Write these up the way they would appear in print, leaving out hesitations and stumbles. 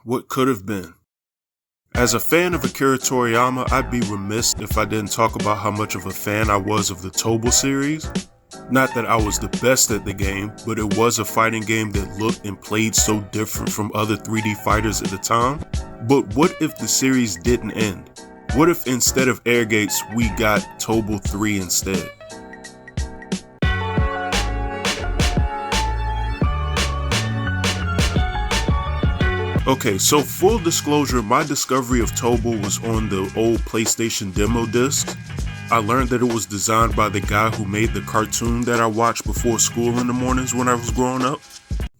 What could have been. As a fan of Akira Toriyama, I'd be remiss if I didn't talk about how much of a fan I was of the Tobal series. Not that I was the best at the game, but it was a fighting game that looked and played so different from other 3D fighters at the time. But what if the series didn't end? What if instead of Air Gates, we got Tobal 3 instead? Okay, so full disclosure, my discovery of Tobal was on the old PlayStation demo discs. I learned that it was designed by the guy who made the cartoon that I watched before school in the mornings when I was growing up.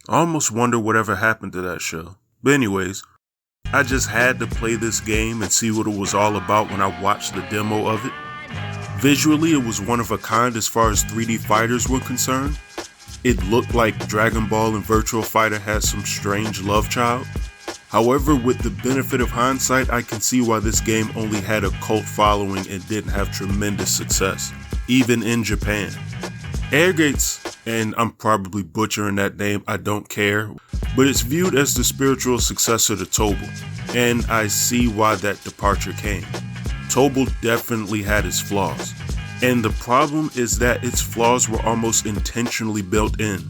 I almost wonder whatever happened to that show. But anyways, I just had to play this game and see what it was all about when I watched the demo of it. Visually, it was one of a kind as far as 3D fighters were concerned. It looked like Dragon Ball and Virtua Fighter had some strange love child. However, with the benefit of hindsight, I can see why this game only had a cult following and didn't have tremendous success, even in Japan. Air Gates, and I'm probably butchering that name, I don't care, but it's viewed as the spiritual successor to Tobal, and I see why that departure came. Tobal definitely had its flaws, and the problem is that its flaws were almost intentionally built in.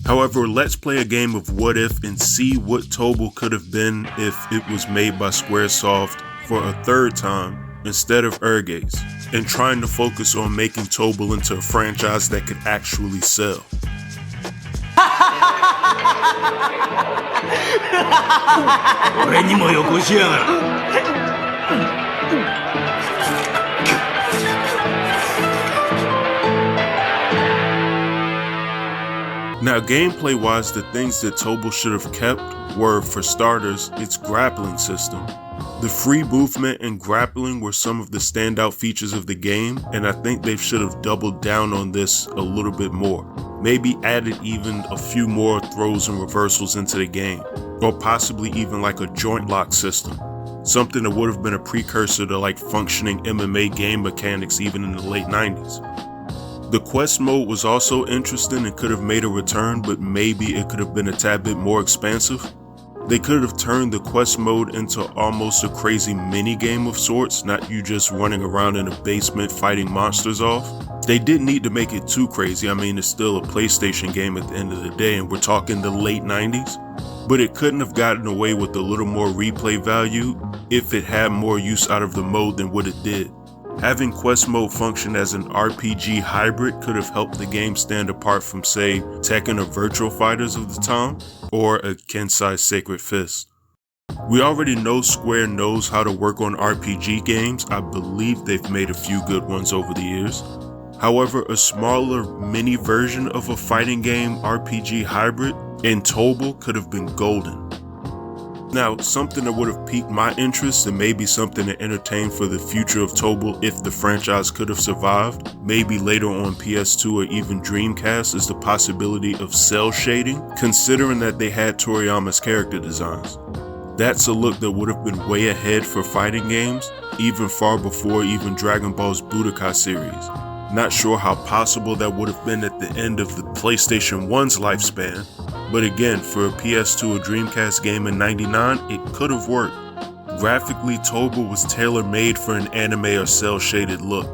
However, let's play a game of what if and see what Tobal could have been if it was made by SquareSoft for a third time instead of Air Gates, and trying to focus on making Tobal into a franchise that could actually sell. Now, gameplay-wise, the things that Tobal should have kept were, for starters, its grappling system. The free movement and grappling were some of the standout features of the game, and I think they should have doubled down on this a little bit more. Maybe added even a few more throws and reversals into the game, or possibly even like a joint lock system. Something that would have been a precursor to like functioning MMA game mechanics even in the late 90s. The quest mode was also interesting and could have made a return, but maybe it could have been a tad bit more expansive. They could have turned the quest mode into almost a crazy mini game of sorts, not you just running around in a basement fighting monsters off. They didn't need to make it too crazy. I mean, it's still a PlayStation game at the end of the day, and we're talking the late 90s. But it couldn't have gotten away with a little more replay value if it had more use out of the mode than what it did. Having quest mode function as an RPG hybrid could have helped the game stand apart from, say, Tekken or Virtua Fighters of the time, or a Kensai Sacred Fist. We already know Square knows how to work on RPG games. I believe they've made a few good ones over the years. However, a smaller mini version of a fighting game RPG hybrid in Tobal could have been golden. Now, something that would have piqued my interest and maybe something to entertain for the future of Tobal if the franchise could have survived, maybe later on PS2 or even Dreamcast, is the possibility of cell shading, considering that they had Toriyama's character designs. That's a look that would have been way ahead for fighting games, even far before even Dragon Ball's Budokai series. Not sure how possible that would have been at the end of the PlayStation 1's lifespan, but again, for a PS2 or Dreamcast game in '99, it could have worked. Graphically, Tobal was tailor-made for an anime or cel-shaded look.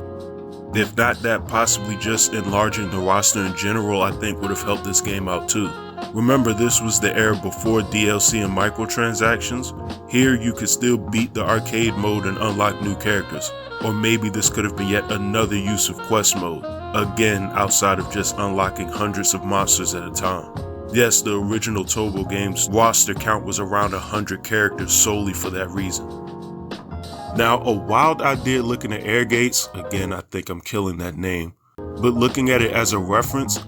If not that, possibly just enlarging the roster in general, I think would have helped this game out too. Remember, this was the era before DLC and microtransactions. Here, you could still beat the arcade mode and unlock new characters. Or maybe this could have been yet another use of quest mode, again outside of just unlocking hundreds of monsters at a time. Yes, the original Tobal game's roster count was around 100 characters solely for that reason. Now, a wild idea looking at Air Gates, again I think I'm killing that name, but looking at it as a reference,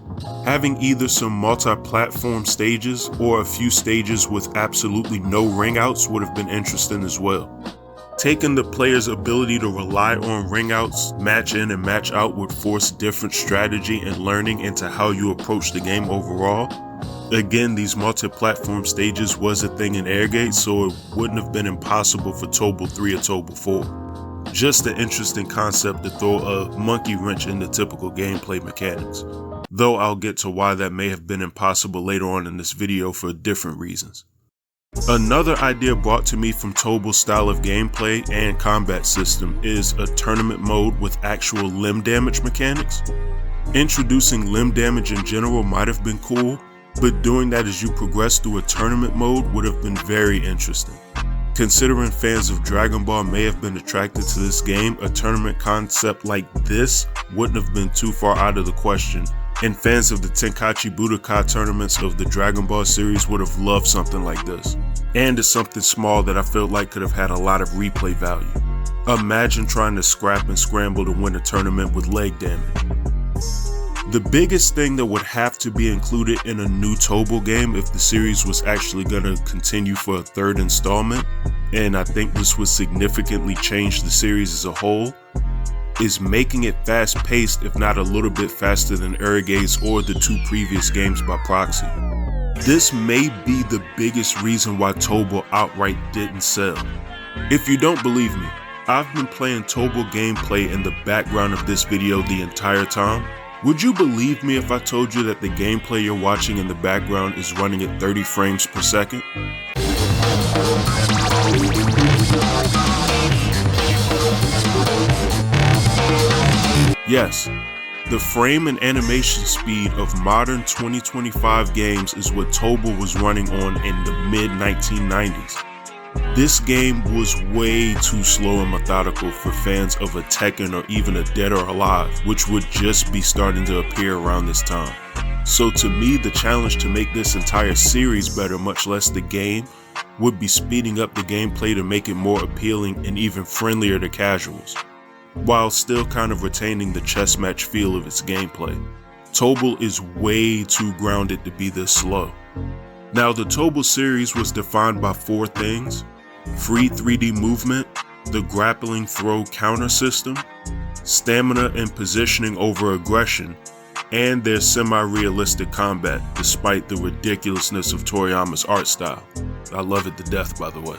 having either some multi-platform stages or a few stages with absolutely no ring outs would have been interesting as well. Taking the player's ability to rely on ring outs, match in and match out would force different strategy and learning into how you approach the game overall. Again, these multi-platform stages was a thing in Air Gates, so it wouldn't have been impossible for Tobal 3 or Tobal 4. Just an interesting concept to throw a monkey wrench in the typical gameplay mechanics. Though I'll get to why that may have been impossible later on in this video for different reasons. Another idea brought to me from Tobal's style of gameplay and combat system is a tournament mode with actual limb damage mechanics. Introducing limb damage in general might have been cool, but doing that as you progress through a tournament mode would have been very interesting. Considering fans of Dragon Ball may have been attracted to this game, a tournament concept like this wouldn't have been too far out of the question, and fans of the Tenkaichi Budokai tournaments of the Dragon Ball series would have loved something like this. And it's something small that I felt like could have had a lot of replay value. Imagine trying to scrap and scramble to win a tournament with leg damage. The biggest thing that would have to be included in a new Tobal game if the series was actually going to continue for a third installment, and I think this would significantly change the series as a whole, is making it fast-paced, if not a little bit faster than Erugate's or the two previous games by proxy. This may be the biggest reason why Tobal outright didn't sell. If you don't believe me, I've been playing Tobal gameplay in the background of this video the entire time. Would you believe me if I told you that the gameplay you're watching in the background is running at 30 frames per second? Yes, the frame and animation speed of modern 2025 games is what Tobal was running on in the mid-1990s. This game was way too slow and methodical for fans of a Tekken or even a Dead or Alive, which would just be starting to appear around this time. So to me, the challenge to make this entire series better, much less the game, would be speeding up the gameplay to make it more appealing and even friendlier to casuals, while still kind of retaining the chess match feel of its gameplay. Tobal is way too grounded to be this slow. Now, the Tobal series was defined by four things: free 3D movement, the grappling throw counter system, stamina and positioning over aggression, and their semi-realistic combat, despite the ridiculousness of Toriyama's art style. I love it to death, by the way.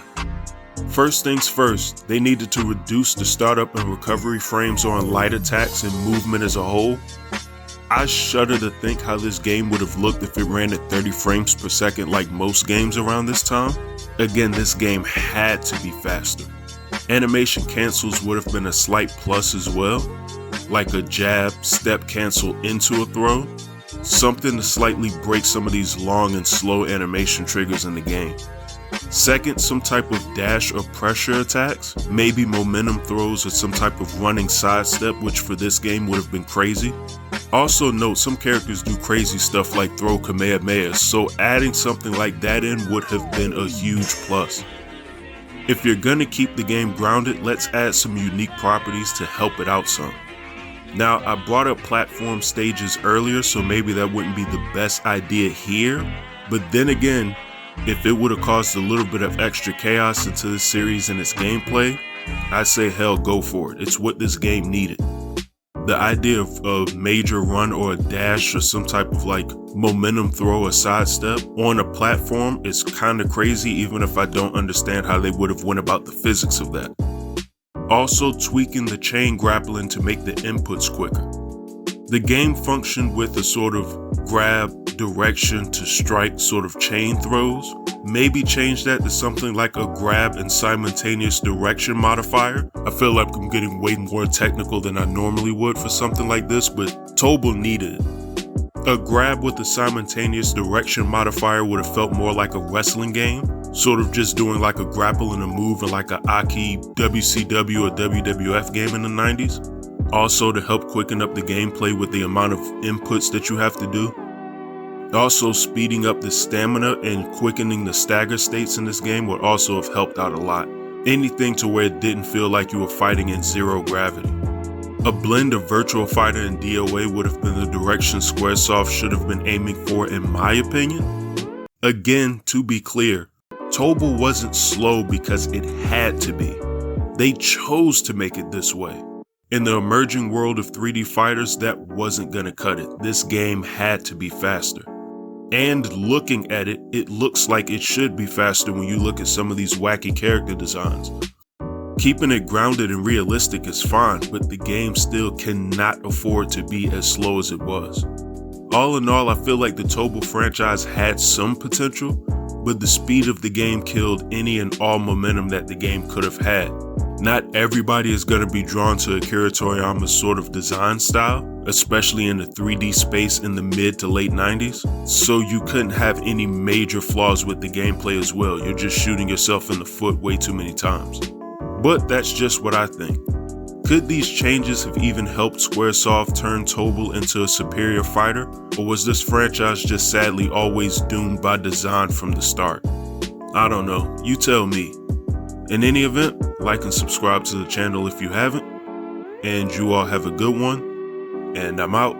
First things first, they needed to reduce the startup and recovery frames on light attacks and movement as a whole. I shudder to think how this game would have looked if it ran at 30 frames per second like most games around this time. Again, this game had to be faster. Animation cancels would have been a slight plus as well, like a jab, step cancel into a throw, something to slightly break some of these long and slow animation triggers in the game. Second, some type of dash or pressure attacks, maybe momentum throws or some type of running sidestep, which for this game would have been crazy. Also note, some characters do crazy stuff like throw Kamehameha, so adding something like that in would have been a huge plus. If you're gonna keep the game grounded, let's add some unique properties to help it out some. Now, I brought up platform stages earlier, so maybe that wouldn't be the best idea here, but then again, if it would have caused a little bit of extra chaos into this series and its gameplay, I say hell, go for it. It's what this game needed. The idea of a major run or a dash or some type of like momentum throw or sidestep on a platform is kind of crazy, even if I don't understand how they would have went about the physics of that. Also, tweaking the chain grappling to make the inputs quicker. The game functioned with a sort of grab, direction to strike sort of chain throws. Maybe change that to something like a grab and simultaneous direction modifier. I feel like I'm getting way more technical than I normally would for something like this, but Tobal needed it. A grab with a simultaneous direction modifier would have felt more like a wrestling game, sort of just doing like a grapple and a move in like a Aki WCW or WWF game in the 90s. Also, to help quicken up the gameplay with the amount of inputs that you have to do. Also, speeding up the stamina and quickening the stagger states in this game would also have helped out a lot. Anything to where it didn't feel like you were fighting in zero gravity. A blend of Virtual Fighter and DOA would have been the direction SquareSoft should have been aiming for, in my opinion. Again, to be clear, Tobal wasn't slow because it had to be. They chose to make it this way. In the emerging world of 3D fighters, that wasn't gonna cut it. This game had to be faster. And looking at it, it looks like it should be faster when you look at some of these wacky character designs. Keeping it grounded and realistic is fine, but the game still cannot afford to be as slow as it was. All in all, I feel like the Tobal franchise had some potential, but the speed of the game killed any and all momentum that the game could have had. Not everybody is going to be drawn to Akira Toriyama's sort of design style, especially in the 3D space in the mid to late 90s, so you couldn't have any major flaws with the gameplay as well. You're just shooting yourself in the foot way too many times. But that's just what I think. Could these changes have even helped SquareSoft turn Tobal into a superior fighter, or was this franchise just sadly always doomed by design from the start? I don't know, you tell me. In any event, like and subscribe to the channel if you haven't, and you all have a good one, and I'm out.